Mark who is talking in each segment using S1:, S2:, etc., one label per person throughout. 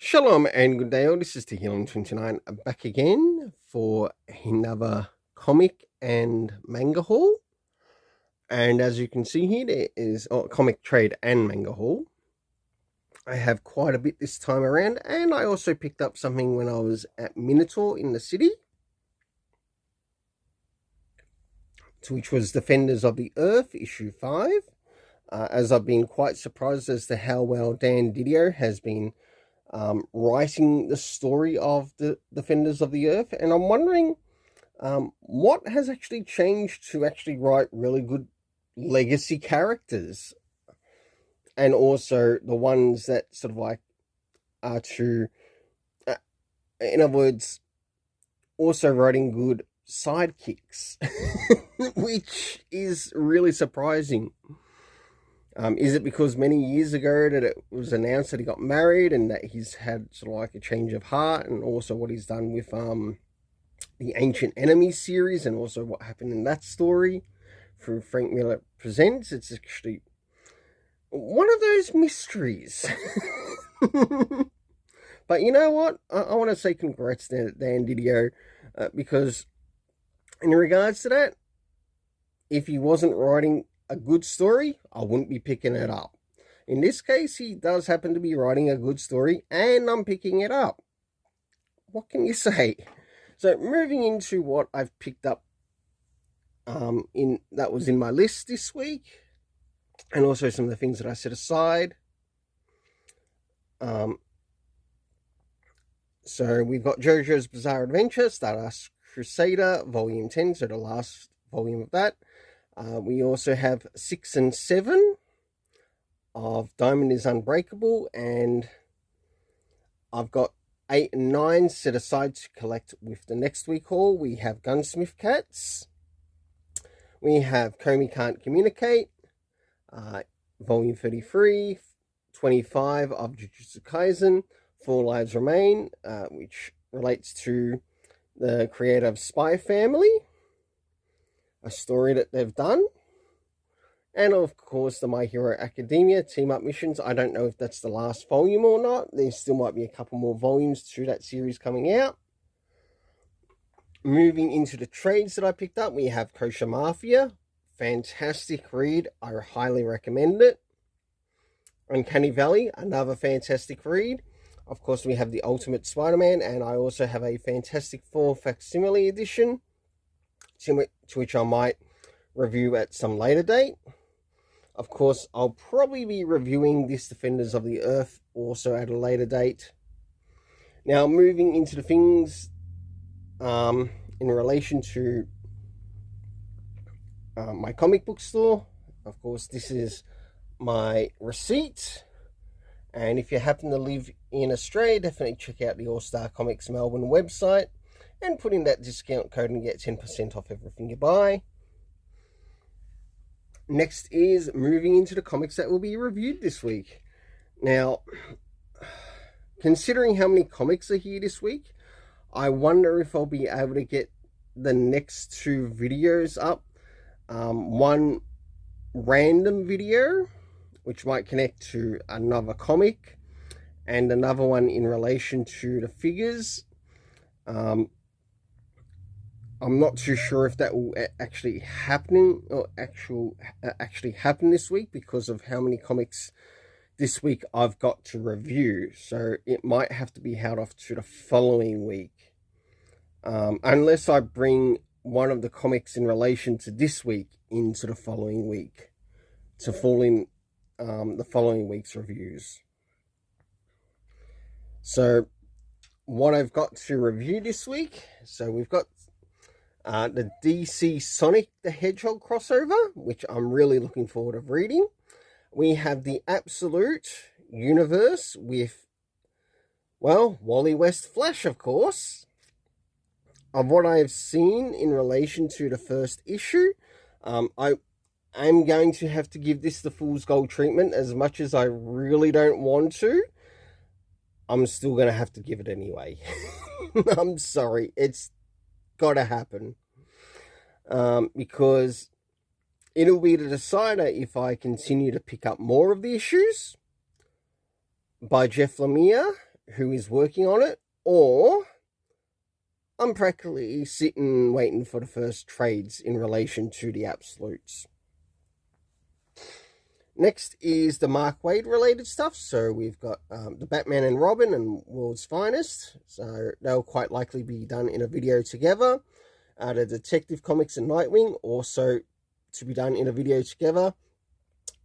S1: Shalom and good day all. This is Tehillim29 back again for another comic and manga haul. And as you can see here, there is comic trade and manga haul. I have quite a bit this time around, and I also picked up something when I was at Minotaur in the city, which was Defenders of the Earth, issue 5. As I've been quite surprised as to how well Dan Didio has been writing the story of the Defenders of the Earth, and I'm wondering what has actually changed to actually write really good legacy characters, and also the ones that sort of like are to, in other words, also writing good sidekicks, which is really surprising. Is it because many years ago that it was announced that he got married and that he's had sort of like a change of heart, and also what he's done with the Ancient Enemies series, and also what happened in that story through Frank Miller Presents? It's actually one of those mysteries. But you know what? I want to say congrats to Dan Didio, because in regards to that, if he wasn't writing a good story, I wouldn't be picking it up. In this case, he does happen to be writing a good story, and I'm picking it up. What can you say? So moving into what I've picked up that was in my list this week, and also some of the things that I set aside. So we've got JoJo's Bizarre Adventure, Stardust Crusader, Volume 10, so the last volume of that. We also have 6 and 7 of Diamond is Unbreakable, and I've got 8 and 9 set aside to collect with the next week haul. We have Gunsmith Cats. We have Comey Can't Communicate, Volume 33, 25 of Jujutsu Kaisen, 4 Lives Remain, which relates to the creator of Spy Family, a story that they've done. And of course the My Hero Academia team up missions. I don't know if that's the last volume or not. There still might be a couple more volumes to that series coming out. Moving into the trades that I picked up, we have Kosher Mafia, fantastic read, I highly recommend it. Uncanny Valley, another fantastic read. Of course we have the Ultimate Spider-Man, and I also have a Fantastic Four facsimile edition, to which I might review at some later date. Of course, I'll probably be reviewing this Defenders of the Earth also at a later date. Now, moving into the things in relation to my comic book store. Of course, this is my receipt. And if you happen to live in Australia, definitely check out the All Star Comics Melbourne website and put in that discount code and get 10% off everything you buy. Next is moving into the comics that will be reviewed this week. Now, considering how many comics are here this week, I wonder if I'll be able to get the next 2 videos up. One random video, which might connect to another comic, and another one in relation to the figures. I'm not too sure if that will actually happen this week, because of how many comics this week I've got to review. So it might have to be held off to the following week, unless I bring one of the comics in relation to this week into the following week to fall in the following week's reviews. So what I've got to review this week, so we've got the DC Sonic the Hedgehog crossover, which I'm really looking forward to reading. We have the Absolute Universe with, well, Wally West Flash, of course. Of what I have seen in relation to the first issue, I'm going to have to give this the Fool's Gold treatment. As much as I really don't want to, I'm still going to have to give it anyway. I'm sorry, it's gotta happen, because it'll be the decider if I continue to pick up more of the issues by Jeff Lemire who is working on it, or I'm practically sitting waiting for the first trades in relation to the absolutes. Next is the Mark Waid related stuff. So we've got the Batman and Robin and World's Finest. So they'll quite likely be done in a video together. The Detective Comics and Nightwing also to be done in a video together.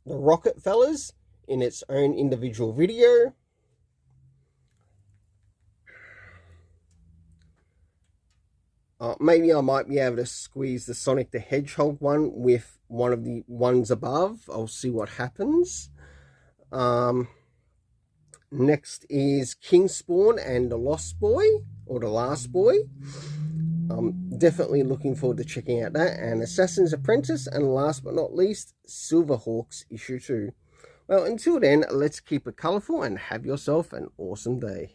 S1: The Rocket Fellas in its own individual video. Maybe I might be able to squeeze the Sonic the Hedgehog one with one of the ones above. I'll see what happens. Next is King Spawn and the Lost Boy, or the Last Boy. I'm definitely looking forward to checking out that. And Assassin's Apprentice, and last but not least, Silverhawks issue 2. Well, until then, let's keep it colourful and have yourself an awesome day.